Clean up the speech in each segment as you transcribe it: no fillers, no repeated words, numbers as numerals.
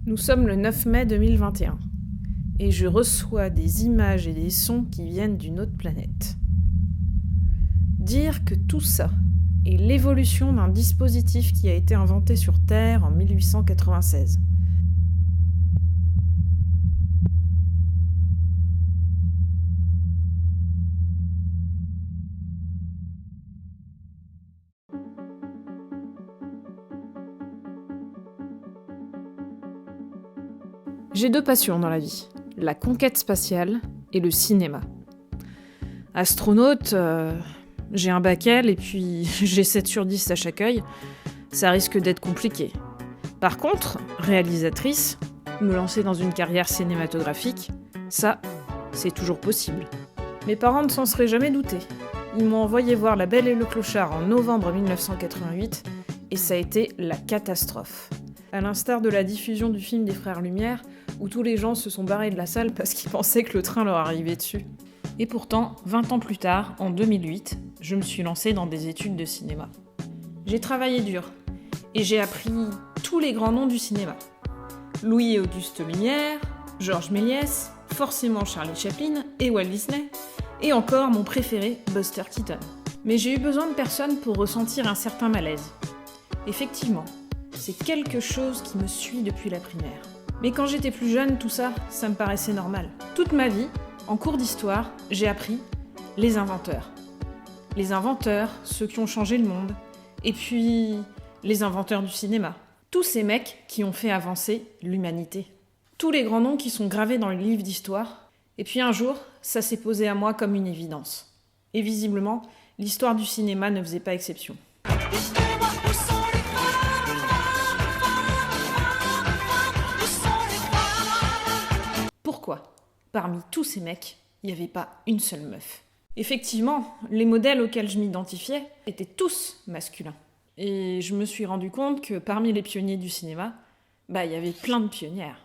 Nous sommes le 9 mai 2021 et je reçois des images et des sons qui viennent d'une autre planète. Dire que tout ça est l'évolution d'un dispositif qui a été inventé sur Terre en 1896. J'ai deux passions dans la vie, la conquête spatiale et le cinéma. Astronaute, j'ai un bac L et puis j'ai 7 sur 10 à chaque œil, ça risque d'être compliqué. Par contre, réalisatrice, me lancer dans une carrière cinématographique, ça, c'est toujours possible. Mes parents ne s'en seraient jamais doutés. Ils m'ont envoyé voir La Belle et le Clochard en novembre 1988 et ça a été la catastrophe. À l'instar de la diffusion du film des Frères Lumière, où tous les gens se sont barrés de la salle parce qu'ils pensaient que le train leur arrivait dessus. Et pourtant, 20 ans plus tard, en 2008, je me suis lancée dans des études de cinéma. J'ai travaillé dur, et j'ai appris tous les grands noms du cinéma. Louis et Auguste Lumière, Georges Méliès, forcément Charlie Chaplin et Walt Disney, et encore mon préféré, Buster Keaton. Mais j'ai eu besoin de personne pour ressentir un certain malaise. Effectivement, c'est quelque chose qui me suit depuis la primaire. Mais quand j'étais plus jeune, tout ça, ça me paraissait normal. Toute ma vie, en cours d'histoire, j'ai appris les inventeurs. Les inventeurs, ceux qui ont changé le monde. Et puis, les inventeurs du cinéma. Tous ces mecs qui ont fait avancer l'humanité. Tous les grands noms qui sont gravés dans les livres d'histoire. Et puis un jour, ça s'est posé à moi comme une évidence. Et visiblement, l'histoire du cinéma ne faisait pas exception. Pourquoi, parmi tous ces mecs, il n'y avait pas une seule meuf? Effectivement, les modèles auxquels je m'identifiais étaient tous masculins. Et je me suis rendu compte que parmi les pionniers du cinéma, il y avait plein de pionnières.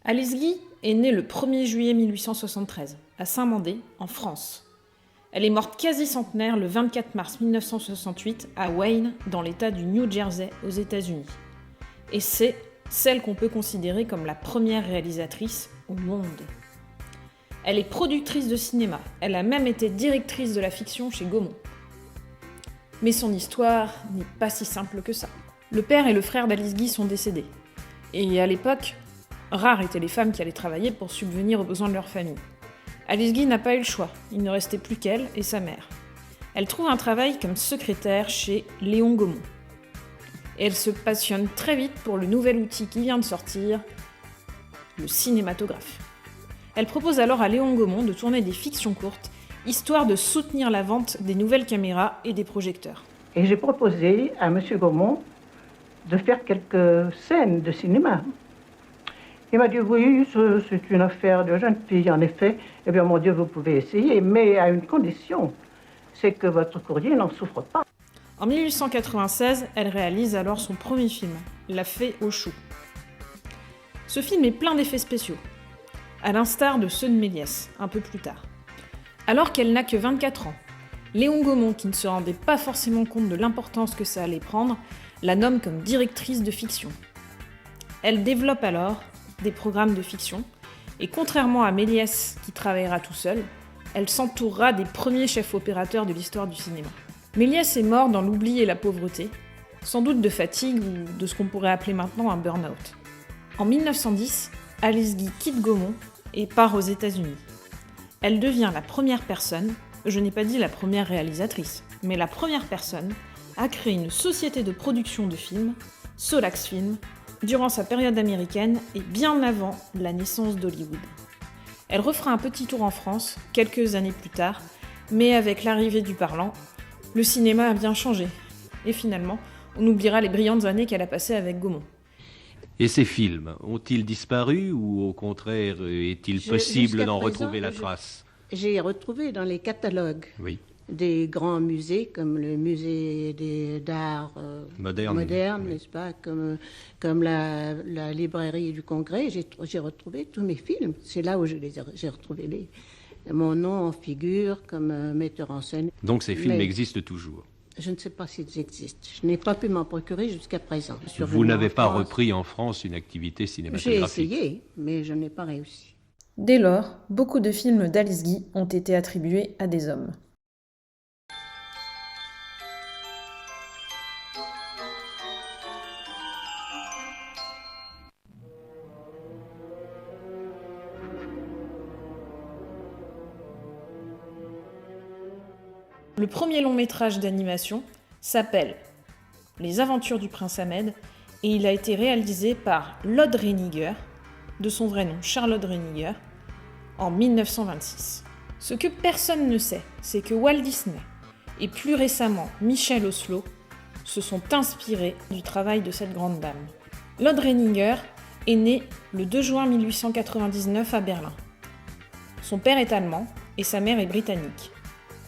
Alice Guy est née le 1er juillet 1873, à Saint-Mandé, en France. Elle est morte quasi centenaire le 24 mars 1968 à Wayne, dans l'État du New Jersey, aux États-Unis. Et c'est celle qu'on peut considérer comme la première réalisatrice au monde. Elle est productrice de cinéma, elle a même été directrice de la fiction chez Gaumont. Mais son histoire n'est pas si simple que ça. Le père et le frère d'Alice Guy sont décédés. Et à l'époque, rares étaient les femmes qui allaient travailler pour subvenir aux besoins de leur famille. Alice Guy n'a pas eu le choix, il ne restait plus qu'elle et sa mère. Elle trouve un travail comme secrétaire chez Léon Gaumont. Et elle se passionne très vite pour le nouvel outil qui vient de sortir, le cinématographe. Elle propose alors à Léon Gaumont de tourner des fictions courtes, histoire de soutenir la vente des nouvelles caméras et des projecteurs. Et j'ai proposé à M. Gaumont de faire quelques scènes de cinéma. Il m'a dit, oui, c'est une affaire de jeune fille, en effet. Eh bien, mon Dieu, vous pouvez essayer, mais à une condition, c'est que votre courrier n'en souffre pas. En 1896, elle réalise alors son premier film, La Fée aux choux. Ce film est plein d'effets spéciaux, à l'instar de ceux de Méliès, un peu plus tard. Alors qu'elle n'a que 24 ans, Léon Gaumont, qui ne se rendait pas forcément compte de l'importance que ça allait prendre, la nomme comme directrice de fiction. Elle développe alors des programmes de fiction, et contrairement à Méliès, qui travaillera tout seul, elle s'entourera des premiers chefs opérateurs de l'histoire du cinéma. Méliès est mort dans l'oubli et la pauvreté, sans doute de fatigue ou de ce qu'on pourrait appeler maintenant un burn-out. En 1910, Alice Guy quitte Gaumont et part aux États-Unis. Elle devient la première personne, je n'ai pas dit la première réalisatrice, mais la première personne a créé une société de production de films, Solax Film, durant sa période américaine et bien avant la naissance d'Hollywood. Elle refera un petit tour en France quelques années plus tard, mais avec l'arrivée du parlant, le cinéma a bien changé. Et finalement, on oubliera les brillantes années qu'elle a passées avec Gaumont. Et ces films, ont-ils disparu ou au contraire, est-il possible d'en retrouver la trace? J'ai retrouvé dans les catalogues des grands musées, comme le musée d'art moderne, n'est-ce pas, comme la librairie du Congrès. J'ai retrouvé tous mes films. C'est là où j'ai retrouvé mon nom en figure comme metteur en scène. Donc ces films existent toujours? Je ne sais pas s'ils existent. Je n'ai pas pu m'en procurer jusqu'à présent. Vous n'avez pas repris en France une activité cinématographique? J'ai essayé, mais je n'ai pas réussi. Dès lors, beaucoup de films d'Alice Guy ont été attribués à des hommes. Le premier long métrage d'animation s'appelle Les Aventures du Prince Ahmed et il a été réalisé par Lod Reiniger, de son vrai nom Charlotte Reiniger, en 1926. Ce que personne ne sait, c'est que Walt Disney et plus récemment Michel Oslo se sont inspirés du travail de cette grande dame. Lod Reiniger est né le 2 juin 1899 à Berlin. Son père est allemand et sa mère est britannique.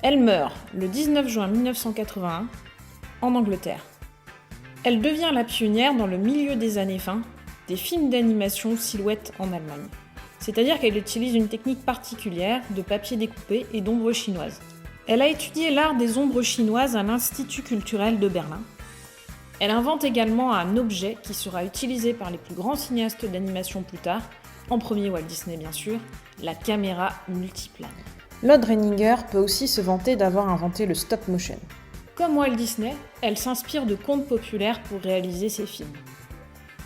Elle meurt le 19 juin 1981 en Angleterre. Elle devient la pionnière dans le milieu des années 20 des films d'animation silhouette en Allemagne. C'est-à-dire qu'elle utilise une technique particulière de papier découpé et d'ombres chinoises. Elle a étudié l'art des ombres chinoises à l'Institut culturel de Berlin. Elle invente également un objet qui sera utilisé par les plus grands cinéastes d'animation plus tard, en premier Walt Disney bien sûr, la caméra multiplane. Lod Reiniger peut aussi se vanter d'avoir inventé le stop motion. Comme Walt Disney, elle s'inspire de contes populaires pour réaliser ses films.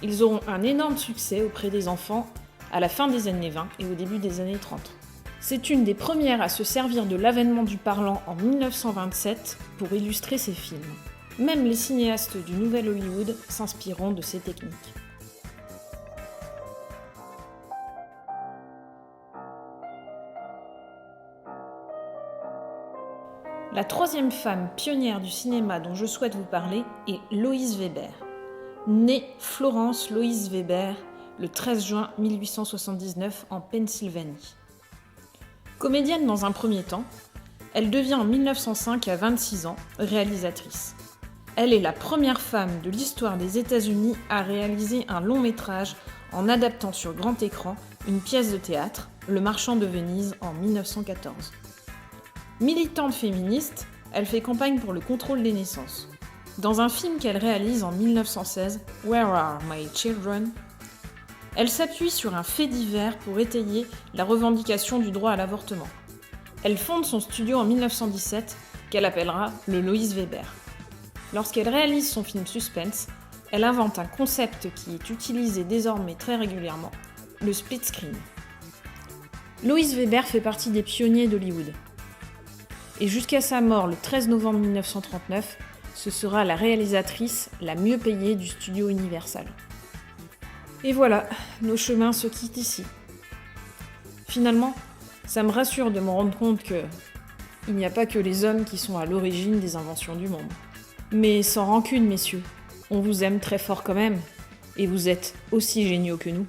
Ils auront un énorme succès auprès des enfants à la fin des années 20 et au début des années 30. C'est une des premières à se servir de l'avènement du parlant en 1927 pour illustrer ses films. Même les cinéastes du Nouvel Hollywood s'inspireront de ces techniques. La troisième femme pionnière du cinéma dont je souhaite vous parler est Lois Weber. Née Florence Lois Weber le 13 juin 1879 en Pennsylvanie. Comédienne dans un premier temps, elle devient en 1905 à 26 ans réalisatrice. Elle est la première femme de l'histoire des États-Unis à réaliser un long métrage en adaptant sur grand écran une pièce de théâtre, Le Marchand de Venise, en 1914. Militante féministe, elle fait campagne pour le contrôle des naissances. Dans un film qu'elle réalise en 1916, Where Are My Children?, elle s'appuie sur un fait divers pour étayer la revendication du droit à l'avortement. Elle fonde son studio en 1917, qu'elle appellera le Lois Weber. Lorsqu'elle réalise son film Suspense, elle invente un concept qui est utilisé désormais très régulièrement, le split screen. Lois Weber fait partie des pionniers d'Hollywood. Et jusqu'à sa mort le 13 novembre 1939, ce sera la réalisatrice la mieux payée du studio Universal. Et voilà, nos chemins se quittent ici. Finalement, ça me rassure de me rendre compte que il n'y a pas que les hommes qui sont à l'origine des inventions du monde. Mais sans rancune, messieurs, on vous aime très fort quand même, et vous êtes aussi géniaux que nous.